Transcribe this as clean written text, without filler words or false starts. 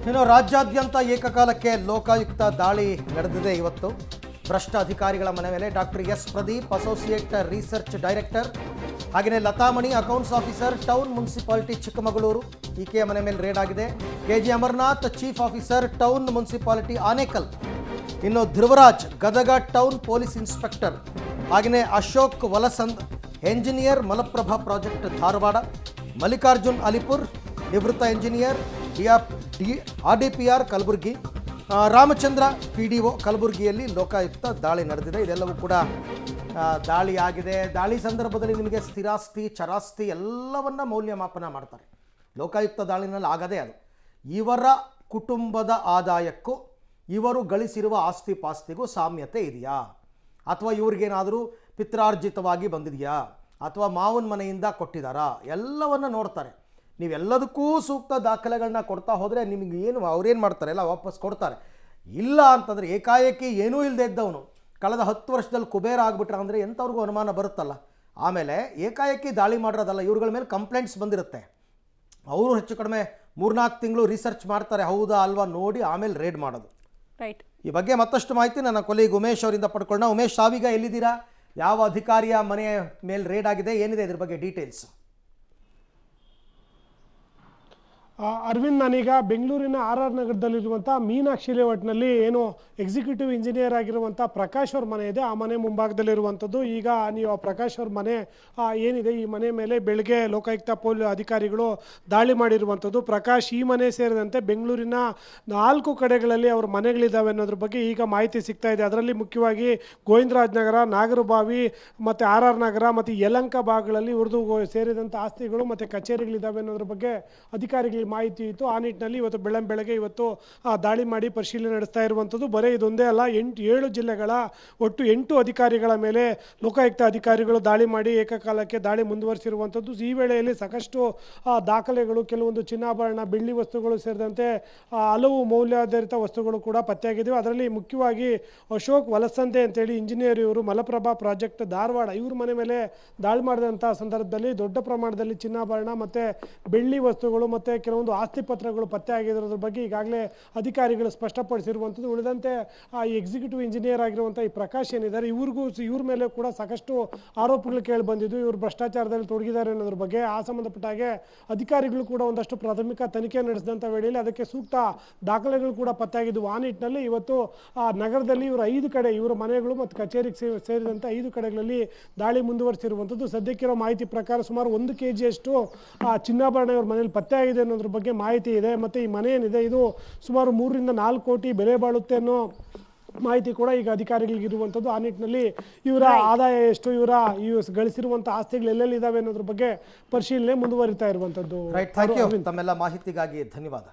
ಇನ್ನು ರಾಜ್ಯಾದ್ಯಂತ ಏಕಕಾಲಕ್ಕೆ ಲೋಕಾಯುಕ್ತ ದಾಳಿ ನಡೆದಿದೆ ಇವತ್ತು. ಭ್ರಷ್ಟ ಅಧಿಕಾರಿಗಳ ಮನೆ ಮೇಲೆ doctor S Pradeep associate research director, ಹಾಗೆಯೇ Latamani accounts officer, town municipality Chikkamagaluru, ಈಕೆಯ ಮನೆ ಮೇಲೆ ರೇಡ್ ಆಗಿದೆ. KG Amarnath chief officer, town municipality Anekal. ಇನ್ನು Dhruvaraj Gadag town police inspector, ಹಾಗೆಯೇ ಅಶೋಕ್ ವಲಸಂದ್ ಎಂಜಿನಿಯರ್, ಮಲಪ್ರಭಾ ಪ್ರಾಜೆಕ್ಟ್ ಧಾರವಾಡ. ಮಲ್ಲಿಕಾರ್ಜುನ್ ಅಲಿಪುರ್ ನಿವೃತ್ತ engineer, RDPR Kalaburagi. Ramachandra PDO ಕಲಬುರಗಿಯಲ್ಲಿ ಲೋಕಾಯುಕ್ತ ದಾಳಿ ನಡೆದಿದೆ. ಇದೆಲ್ಲವೂ ಕೂಡ ದಾಳಿ ಆಗಿದೆ. ದಾಳಿ ಸಂದರ್ಭದಲ್ಲಿ ನಿಮಗೆ ಸ್ಥಿರಾಸ್ತಿ, ಚರಾಸ್ತಿ ಎಲ್ಲವನ್ನ ಮೌಲ್ಯಮಾಪನ ಮಾಡ್ತಾರೆ. ಲೋಕಾಯುಕ್ತ ದಾಳಿನಲ್ಲಿ ಆಗದೇ ಅದು. ಇವರ ಕುಟುಂಬದ ಆದಾಯಕ್ಕೂ ಇವರು ಗಳಿಸಿರುವ ಆಸ್ತಿ ಪಾಸ್ತಿಗೂ ಸಾಮ್ಯತೆ ಇದೆಯಾ, ಅಥವಾ ಇವ್ರಿಗೇನಾದರೂ ಪಿತ್ರಾರ್ಜಿತವಾಗಿ ಬಂದಿದೆಯಾ, ಅಥವಾ ಮಾವನ ಮನೆಯಿಂದ ಕೊಟ್ಟಿದ್ದಾರಾ, ಎಲ್ಲವನ್ನ ನೋಡ್ತಾರೆ. ನೀವೆಲ್ಲದಕ್ಕೂ ಸೂಕ್ತ ದಾಖಲೆಗಳನ್ನ ಕೊಡ್ತಾ ಹೋದರೆ ನಿಮಗೆ ಏನು ಅವ್ರೇನು ಮಾಡ್ತಾರೆ, ಎಲ್ಲ ವಾಪಸ್ ಕೊಡ್ತಾರೆ. ಇಲ್ಲ ಅಂತಂದರೆ ಏಕಾಏಕಿ ಏನೂ ಇಲ್ಲದೆ ಇದ್ದವನು ಕಳೆದ 10 ವರ್ಷದಲ್ಲಿ ಕುಬೇರ ಆಗಿಬಿಟ್ರೆ ಅಂದರೆ ಎಂಥವ್ರಿಗೂ ಅನುಮಾನ ಬರುತ್ತಲ್ಲ. ಆಮೇಲೆ ಏಕಾಏಕಿ ದಾಳಿ ಮಾಡಿರೋದಲ್ಲ, ಇವ್ರುಗಳ ಮೇಲೆ ಕಂಪ್ಲೇಂಟ್ಸ್ ಬಂದಿರುತ್ತೆ. ಅವರು ಹೆಚ್ಚು ಕಡಿಮೆ 3-4 ತಿಂಗಳು ರಿಸರ್ಚ್ ಮಾಡ್ತಾರೆ, ಹೌದಾ ಅಲ್ವಾ ನೋಡಿ ಆಮೇಲೆ ರೇಡ್ ಮಾಡೋದು. ರೈಟ್. ಈ ಬಗ್ಗೆ ಮತ್ತಷ್ಟು ಮಾಹಿತಿ ನನ್ನ ಕೊಲೀಗ್ ಉಮೇಶ್ ಅವರಿಂದ ಪಡ್ಕೊಳ್ಳೋಣ. ಉಮೇಶ್, ತಾವೀಗ ಎಲ್ಲಿದ್ದೀರಾ? ಯಾವ ಅಧಿಕಾರಿಯ ಮನೆಯ ಮೇಲೆ ರೇಡ್ ಆಗಿದೆ, ಏನಿದೆ ಇದ್ರ ಬಗ್ಗೆ ಡೀಟೇಲ್ಸ್? ಅರವಿಂದ್, ನಾನೀಗ ಬೆಂಗಳೂರಿನ RR ನಗರದಲ್ಲಿರುವಂಥ ಮೀನಾಕ್ಷಿ ಲೇಔಟ್ನಲ್ಲಿ ಏನು ಎಕ್ಸಿಕ್ಯೂಟಿವ್ ಇಂಜಿನಿಯರ್ ಆಗಿರುವಂಥ ಪ್ರಕಾಶ್ ಅವ್ರ ಮನೆ ಇದೆ, ಆ ಮನೆ ಮುಂಭಾಗದಲ್ಲಿರುವಂಥದ್ದು. ಈಗ ನೀವು ಪ್ರಕಾಶ್ ಅವ್ರ ಮನೆ ಏನಿದೆ, ಈ ಮನೆ ಮೇಲೆ ಬೆಳಗ್ಗೆ ಲೋಕಾಯುಕ್ತ ಅಧಿಕಾರಿಗಳು ದಾಳಿ ಮಾಡಿರುವಂಥದ್ದು. ಪ್ರಕಾಶ್ ಈ ಮನೆ ಸೇರಿದಂತೆ ಬೆಂಗಳೂರಿನ 4 ಕಡೆಗಳಲ್ಲಿ ಅವ್ರ ಮನೆಗಳಿದ್ದಾವೆ ಅನ್ನೋದ್ರ ಬಗ್ಗೆ ಈಗ ಮಾಹಿತಿ ಸಿಗ್ತಾ ಇದೆ. ಅದರಲ್ಲಿ ಮುಖ್ಯವಾಗಿ ಗೋವಿಂದರಾಜ್ ನಗರ, ನಾಗರಬಾವಿ ಮತ್ತು RR ನಗರ ಮತ್ತು ಯಲಹಂಕ ಭಾಗಗಳಲ್ಲಿ ಇವ್ರದ್ದು ಸೇರಿದಂಥ ಆಸ್ತಿಗಳು ಮತ್ತು ಕಚೇರಿಗಳಿದ್ದಾವೆ ಅನ್ನೋದ್ರ ಬಗ್ಗೆ ಅಧಿಕಾರಿಗಳಿಗೆ ಮಾಹಿತಿ ಇತ್ತು. ಆ ನಿಟ್ಟಿನಲ್ಲಿ ಇವತ್ತು ಬೆಳಗ್ಗೆ ದಾಳಿ ಮಾಡಿ ಪರಿಶೀಲನೆ ನಡೆಸ್ತಾ ಇರುವಂಥದ್ದು. ಬರೀ ಇದೊಂದೇ ಅಲ್ಲ, 7 ಜಿಲ್ಲೆಗಳ ಒಟ್ಟು 8 ಅಧಿಕಾರಿಗಳ ಮೇಲೆ ಲೋಕಾಯುಕ್ತ ಅಧಿಕಾರಿಗಳು ದಾಳಿ ಮಾಡಿ ಏಕಕಾಲಕ್ಕೆ ದಾಳಿ ಮುಂದುವರಿಸಿರುವಂಥದ್ದು. ಈ ವೇಳೆಯಲ್ಲಿ ಸಾಕಷ್ಟು ದಾಖಲೆಗಳು, ಕೆಲವೊಂದು ಚಿನ್ನಾಭರಣ, ಬೆಳ್ಳಿ ವಸ್ತುಗಳು ಸೇರಿದಂತೆ ಹಲವು ಮೌಲ್ಯಾಧಾರಿತ ವಸ್ತುಗಳು ಕೂಡ ಪತ್ತೆಯಾಗಿದ್ದವು. ಅದರಲ್ಲಿ ಮುಖ್ಯವಾಗಿ ಅಶೋಕ್ ವಲಸಂದೆ ಅಂತೇಳಿ ಇಂಜಿನಿಯರ್, ಇವರು ಮಲಪ್ರಭಾ ಪ್ರಾಜೆಕ್ಟ್ ಧಾರವಾಡ, ಇವ್ರ ಮನೆ ಮೇಲೆ ದಾಳಿ ಮಾಡಿದಂಥ ಸಂದರ್ಭದಲ್ಲಿ ದೊಡ್ಡ ಪ್ರಮಾಣದಲ್ಲಿ ಚಿನ್ನಾಭರಣ ಮತ್ತು ಬೆಳ್ಳಿ ವಸ್ತುಗಳು ಮತ್ತು ಕೆಲವೊಂದು ಆಸ್ತಿ ಪತ್ರಗಳು ಪತ್ತೆ ಆಗಿರೋದ್ರ ಬಗ್ಗೆ ಈಗಾಗಲೇ ಅಧಿಕಾರಿಗಳು ಸ್ಪಷ್ಟಪಡಿಸಿರುವಂಥದ್ದು. ಉಳಿದಂತೆ ಈ ಎಕ್ಸಿಕ್ಯೂಟಿವ್ ಇಂಜಿನಿಯರ್ ಆಗಿರುವಂಥ ಈ ಪ್ರಕಾಶ್ ಏನಿದ್ದಾರೆ, ಇವ್ರ ಮೇಲೆ ಕೂಡ ಸಾಕಷ್ಟು ಆರೋಪಗಳು ಕೇಳಿ ಬಂದಿದ್ದು. ಇವರು ಭ್ರಷ್ಟಾಚಾರದಲ್ಲಿ ತೊಡಗಿದ್ದಾರೆ ಅನ್ನೋದ್ರ ಬಗ್ಗೆ ಆ ಸಂಬಂಧಪಟ್ಟ ಹಾಗೆ ಅಧಿಕಾರಿಗಳು ಕೂಡ ಒಂದಷ್ಟು ಪ್ರಾಥಮಿಕ ತನಿಖೆ ನಡೆಸಿದಂಥ ವೇಳೆಯಲ್ಲಿ ಅದಕ್ಕೆ ಸೂಕ್ತ ದಾಖಲೆಗಳು ಕೂಡ ಪತ್ತೆಯಾಗಿದ್ದವು. ಆ ನಿಟ್ಟಿನಲ್ಲಿ ಇವತ್ತು ನಗರದಲ್ಲಿ ಇವರು 5 ಕಡೆ, ಇವರ ಮನೆಗಳು ಮತ್ತು ಕಚೇರಿಗೆ ಸೇರಿದಂಥ 5 ಕಡೆಗಳಲ್ಲಿ ದಾಳಿ ಮುಂದುವರಿಸಿರುವಂಥದ್ದು. ಸದ್ಯಕ್ಕಿರೋ ಮಾಹಿತಿ ಪ್ರಕಾರ ಸುಮಾರು 1 kg ಚಿನ್ನಾಭರಣ ಇವ್ರ ಮನೇಲಿ ಪತ್ತೆ ಆಗಿದೆ ಅನ್ನೋದ್ರ ಬಗ್ಗೆ ಮಾಹಿತಿ ಇದೆ. ಮತ್ತು ಈ ಮನೆ ಏನಿದೆ ಇದು ಸುಮಾರು 3-4 ಕೋಟಿ ಬೆಲೆ ಬಾಳುತ್ತೆ ಅನ್ನೋ ಮಾಹಿತಿ ಕೂಡ ಈಗ ಅಧಿಕಾರಿಗಳಿಗೆ ಇರುವಂಥದ್ದು. ಆ ನಿಟ್ಟಿನಲ್ಲಿ ಇವರ ಆದಾಯ ಎಷ್ಟು, ಇವರ ಗಳಿಸಿರುವಂಥ ಆಸ್ತಿಗಳು ಎಲ್ಲೆಲ್ಲಿದ್ದಾವೆ ಅನ್ನೋದ್ರ ಬಗ್ಗೆ ಪರಿಶೀಲನೆ ಮುಂದುವರಿತಾ ಇರುವಂಥದ್ದು. ತಮ್ಮೆಲ್ಲ ಮಾಹಿತಿಗಾಗಿ ಧನ್ಯವಾದ.